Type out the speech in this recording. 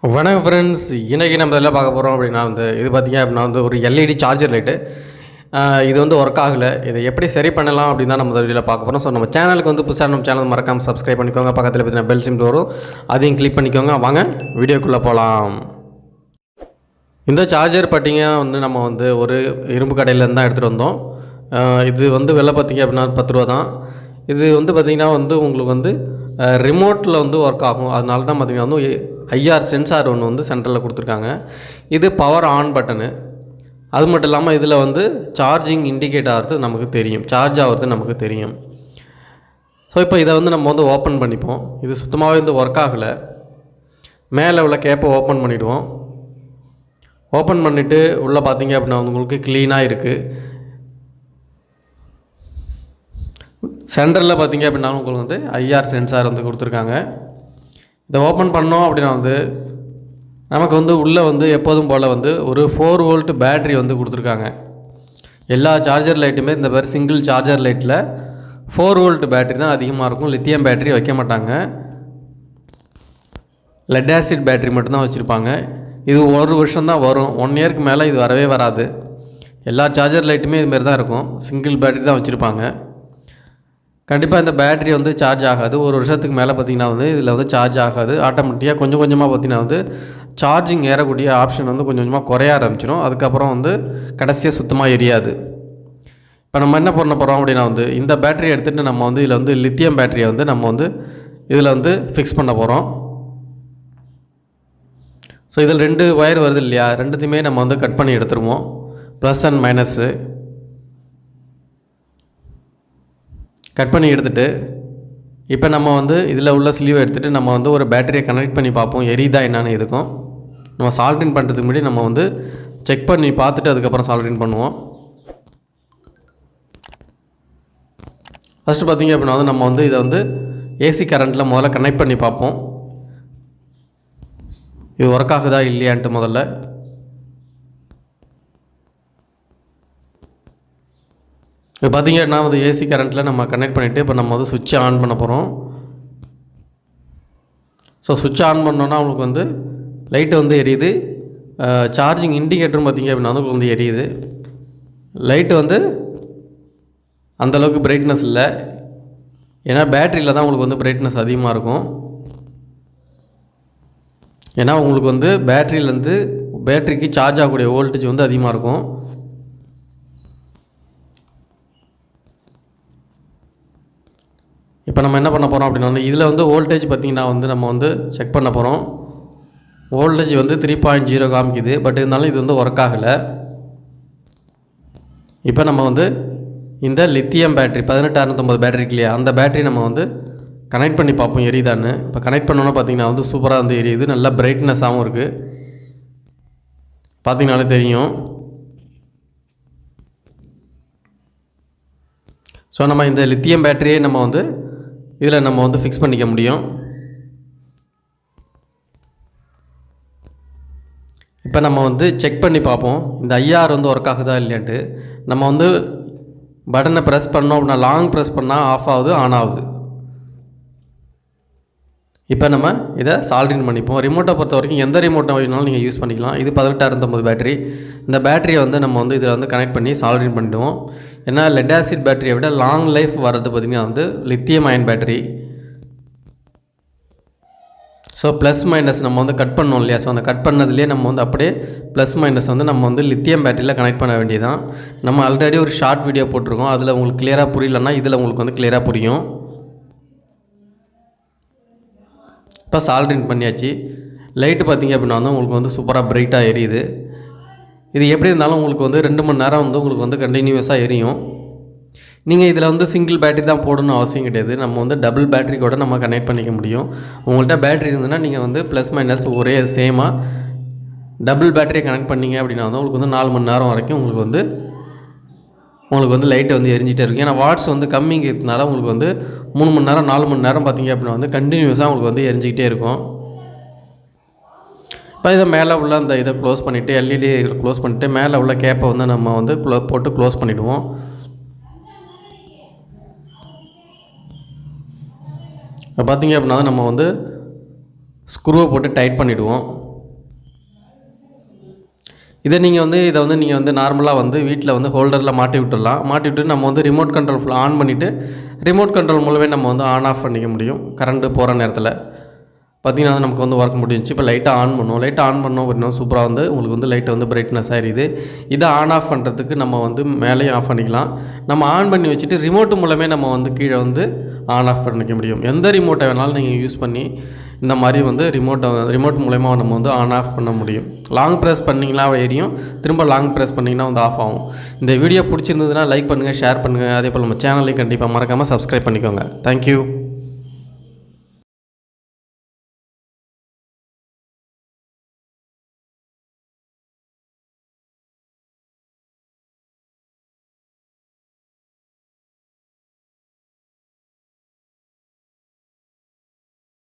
வணக்கம் ஃப்ரெண்ட்ஸ், இன்றைக்கி நம்ம எல்லாம் பார்க்க போகிறோம் அப்படின்னா இது பார்த்திங்க அப்படின்னா ஒரு எல்இடி சார்ஜர் லைட்டு. இது ஒர்க் ஆகலை. இதை எப்படி சரி பண்ணலாம் அப்படின்னு தான் நம்ம வீடியோவில் பார்க்க போகிறோம். ஸோ நம்ம சேனலுக்கு புதுசாக நம்ம சேனல் மறக்காமல் சப்ஸ்கிரைப் பண்ணிக்கோங்க. பக்கத்தில் பார்த்தீங்கன்னா பெல் சிம்பிள் வரும், அதையும் கிளிக் பண்ணிக்கோங்க. வாங்க வீடியோக்குள்ளே போகலாம். இந்த சார்ஜர் பார்த்திங்க நம்ம ஒரு இரும்பு கடையிலேருந்து தான் எடுத்துகிட்டு வந்தோம். இது விலை பார்த்திங்க அப்படின்னா 10 ரூபா தான். இது பார்த்திங்கன்னா உங்களுக்கு ரிமோட்டில் ஒர்க் ஆகும். அதனால தான் பார்த்திங்கன்னா ஐஆர் சென்சார் ஒன்று சென்டரில் கொடுத்துருக்காங்க. இது பவர் ஆன் பட்டனு. அது மட்டும் இல்லாமல் இதில் சார்ஜிங் இண்டிகேட் ஆகிறது நமக்கு தெரியும், சார்ஜ் ஆகிறது நமக்கு தெரியும். ஸோ இப்போ இதை நம்ம ஓப்பன் பண்ணிப்போம். இது சுத்தமாகவே ஒர்க் ஆகலை. மேலே உள்ள கேப்பை ஓப்பன் பண்ணிவிடுவோம். ஓப்பன் பண்ணிவிட்டு உள்ளே பார்த்திங்க அப்படின்னா உங்களுக்கு க்ளீனாக இருக்குது. சென்டரில் பார்த்திங்க அப்படின்னா உங்களுக்கு ஐஆர் சென்சார் கொடுத்துருக்காங்க. இதை ஓப்பன் பண்ணோம் அப்படின்னா நமக்கு உள்ளே எப்போதும் போல் ஒரு 4 வோல்ட் பேட்ரி கொடுத்துருக்காங்க. எல்லா சார்ஜர் லைட்டுமே இந்த மாதிரி சிங்கிள் சார்ஜர் லைட்டில் 4 வோல்ட் பேட்ரி தான் அதிகமாக இருக்கும். லித்தியம் பேட்ரி வைக்க மாட்டாங்க. லெட் ஆசிட் பேட்ரி மட்டும்தான் வச்சுருப்பாங்க. இது 1 வருஷம் தான் வரும். 1 இயருக்கு மேலே இது வரவே வராது. எல்லா சார்ஜர் லைட்டுமே இதுமாரி தான் இருக்கும். சிங்கிள் பேட்ரி தான் வச்சுருப்பாங்க. கண்டிப்பாக இந்த பேட்ரி சார்ஜ் ஆகாது. 1 வருஷத்துக்கு மேலே பார்த்திங்கன்னா இதில் சார்ஜ் ஆகாது. ஆட்டோமேட்டிக்காக கொஞ்சம் கொஞ்சமாக பார்த்திங்கன்னா சார்ஜிங் ஏறக்கூடிய ஆப்ஷன் கொஞ்சம் கொஞ்சமாக குறைய ஆரம்பிச்சிடும். அதுக்கப்புறம் கடைசியாக சுத்தமாக எரியாது. இப்போ நம்ம என்ன பண்ண போகிறோம் அப்படின்னா இந்த பேட்டரி எடுத்துகிட்டு நம்ம இதில் லித்தியம் பேட்டரியை நம்ம இதில் ஃபிக்ஸ் பண்ண போகிறோம். ஸோ இதில் 2 ஒயர் வருது இல்லையா, ரெண்டுத்தையுமே நம்ம கட் பண்ணி எடுத்துருவோம். ப்ளஸ் அண்ட் மைனஸு கட் பண்ணி எடுத்துகிட்டு இப்போ நம்ம இதில் உள்ள ஸ்லீவை எடுத்துகிட்டு நம்ம ஒரு பேட்டரியை கனெக்ட் பண்ணி பார்ப்போம், எரியுதா என்னன்னு. இதுக்கும் நம்ம சால்ட்ரின் பண்ணுறதுக்கு முன்னாடி நம்ம செக் பண்ணி பார்த்துட்டு அதுக்கப்புறம் சால்ட்ரின் பண்ணுவோம். ஃபஸ்ட்டு பார்த்திங்க அப்படின்னா நம்ம இதை ஏசி கரண்ட்டில் முதல்ல கனெக்ட் பண்ணி பார்ப்போம். இது ஒர்க் ஆகுதா இல்லையான்ட்டு முதல்ல. இப்போ பார்த்திங்க அப்படின்னா ஏசி கரண்ட்டில் நம்ம கனெக்ட் பண்ணிவிட்டு இப்போ நம்ம சுவிட்சை ஆன் பண்ண போகிறோம். ஸோ சுவிட்ச் ஆன் பண்ணோன்னா உங்களுக்கு லைட்டு எரியுது. சார்ஜிங் இண்டிகேட்டரும் பார்த்திங்க அப்படின்னா உங்களுக்கு எரியுது. லைட்டு அந்தளவுக்கு பிரைட்னஸ் இல்லை. ஏன்னா பேட்டரியில் தான் உங்களுக்கு பிரைட்னஸ் அதிகமாக இருக்கும். ஏன்னா உங்களுக்கு பேட்டரியிலேருந்து பேட்டரிக்கு சார்ஜ் ஆகக்கூடிய வோல்டேஜ் அதிகமாக இருக்கும். இப்போ நம்ம என்ன பண்ண போகிறோம் அப்படின்னா இதில் வோல்டேஜ் பார்த்திங்கன்னா நம்ம செக் பண்ண போகிறோம். வோல்டேஜ் 3.0 காமிக்குது. பட் இருந்தாலும் இது ஒர்க் ஆகலை. இப்போ நம்ம இந்த லித்தியம் பேட்டரி 1869 பேட்டரி இல்லையா, அந்த பேட்டரி நம்ம கனெக்ட் பண்ணி பார்ப்போம் எரியுதான்னு. இப்போ கனெக்ட் பண்ணோன்னா பார்த்திங்கன்னா சூப்பராக எரியுது. நல்லா பிரைட்னஸாகவும் இருக்குது. பார்த்திங்கனாலே தெரியும். ஸோ நம்ம இந்த லித்தியம் பேட்டரியை நம்ம இதில் நம்ம ஃபிக்ஸ் பண்ணிக்க முடியும். இப்போ நம்ம செக் பண்ணி பார்ப்போம் இந்த ஐஆர் ஒர்க் ஆகுதா இல்லையான்ட்டு. நம்ம பட்டனை ப்ரெஸ் பண்ணோம் அப்படின்னா லாங் ப்ரெஸ் பண்ணால் ஆஃப் ஆகுது, ஆன் ஆகுது. இப்போ நம்ம இதை சால்ட்ரின் பண்ணிப்போம். ரிமோட்டை பொறுத்த வரைக்கும் எந்த ரிமோட்டை வேணாலும் நீங்கள் யூஸ் பண்ணிக்கலாம். இது 1869 பேட்டரி. இந்த பேட்டரியை நம்ம இதில் கனெக்ட் பண்ணி சால்ட்ரின் பண்ணிவிடுவோம். ஏன்னா லெட் ஆசிட் பேட்டரியை விட லாங் லைஃப் வர்றது பார்த்திங்கன்னா lithium ion battery. So plus minus நம்ம கட் பண்ணோம் இல்லையா, ஸோ அந்த கட் பண்ணதுலேயே நம்ம அப்படியே ப்ளஸ் மைனஸ் நம்ம லித்தியம் பேட்டரியில் கனெக்ட் பண்ண வேண்டியதான். நம்ம ஆல்ரெடி ஒரு ஷார்ட் வீடியோ போட்டிருக்கோம். அதில் உங்களுக்கு கிளியராக புரியலன்னா இதில் உங்களுக்கு கிளியராக புரியும். இப்போ சால்ட்ரின் பண்ணியாச்சு. லைட்டு பார்த்திங்க அப்படின்னா உங்களுக்கு சூப்பராக பிரைட்டாக எரியுது. இது எப்படி இருந்தாலும் உங்களுக்கு 2 மணி நேரம் உங்களுக்கு கண்டினியூஸாக எரியும். நீங்கள் இதில் சிங்கிள் பேட்டரி தான் போடணும்னு அவசியம் கிடையாது. நம்ம டபுள் பேட்டரி கூட நம்ம கனெக்ட் பண்ணிக்க முடியும். உங்கள்கிட்ட பேட்டரி இருந்ததுன்னா நீங்கள் ப்ளஸ் மைனஸ் ஒரே சேமாக டபுள் பேட்டரியை கனெக்ட் பண்ணிங்க அப்படின்னா உங்களுக்கு 4 மணி நேரம் வரைக்கும் உங்களுக்கு லைட்டு எரிஞ்சிட்டே இருக்கும். ஏன்னா வாட்ஸ் கம்மிங்கிறதுனால உங்களுக்கு 3 மணி நேரம் 4 மணி நேரம் பார்த்திங்க அப்படின்னா கண்டினியூஸாக உங்களுக்கு எரிஞ்சிக்கிட்டே இருக்கும். இப்போ இதை மேலே உள்ள அந்த இதை க்ளோஸ் பண்ணிவிட்டு எல்இடி க்ளோஸ் பண்ணிவிட்டு மேலே உள்ள கேப்பை நம்ம போட்டு க்ளோஸ் பண்ணிவிடுவோம். இப்போ பார்த்திங்க அப்படின்னா நம்ம ஸ்க்ரூவை போட்டு டைட் பண்ணிவிடுவோம். இதை நீங்கள் வந்து நார்மலாக வந்து வீட்டில் வந்து ஹோல்டரில் மாட்டி விட்டுடலாம். மாட்டி விட்டு நம்ம வந்து ரிமோட் கண்ட்ரோல் ஃபுல்லாக ஆன் பண்ணிவிட்டு ரிமோட் கண்ட்ரோல் மூலமே நம்ம வந்து ஆன் ஆஃப் பண்ணிக்க முடியும். கரண்ட்டு போகிற நேரத்தில் பார்த்திங்கன்னா நமக்கு வந்து ஒர்க் முடிஞ்சிச்சு. இப்போ லைட்டை ஆன் பண்ணுவோம். லைட்டை ஆன் பண்ணோம் அப்படின்னா சூப்பராக வந்து உங்களுக்கு வந்து லைட்டை வந்து பிரைட்னஸ் ஆகிடுது. இதை ஆன் ஆஃப் பண்ணுறதுக்கு நம்ம வந்து மேலேயும் ஆஃப் பண்ணிக்கலாம். நம்ம ஆன் பண்ணி வச்சுட்டு ரிமோட்டு மூலமே நம்ம வந்து கீழே வந்து ஆன் ஆஃப் பண்ணிக்க முடியும். எந்த ரிமோட்டை வேணாலும் நீங்கள் யூஸ் பண்ணி இந்த மாதிரி வந்து ரிமோட் மூலமா நம்ம வந்து ஆன் ஆஃப் பண்ண முடியும். லாங் ப்ரெஸ் பண்ணிங்கன்னா எரியும், திரும்ப லாங் ப்ரெஸ் பண்ணிங்கன்னா வந்து ஆஃப் ஆகும். இந்த வீடியோ பிடிச்சிருந்ததுன்னா லைக் பண்ணுங்கள், ஷேர் பண்ணுங்கள். அதே போல் நம்ம சேனலையும் கண்டிப்பாக மறக்காமல் சப்ஸ்கிரைப் பண்ணிக்கோங்க. தேங்க்யூ.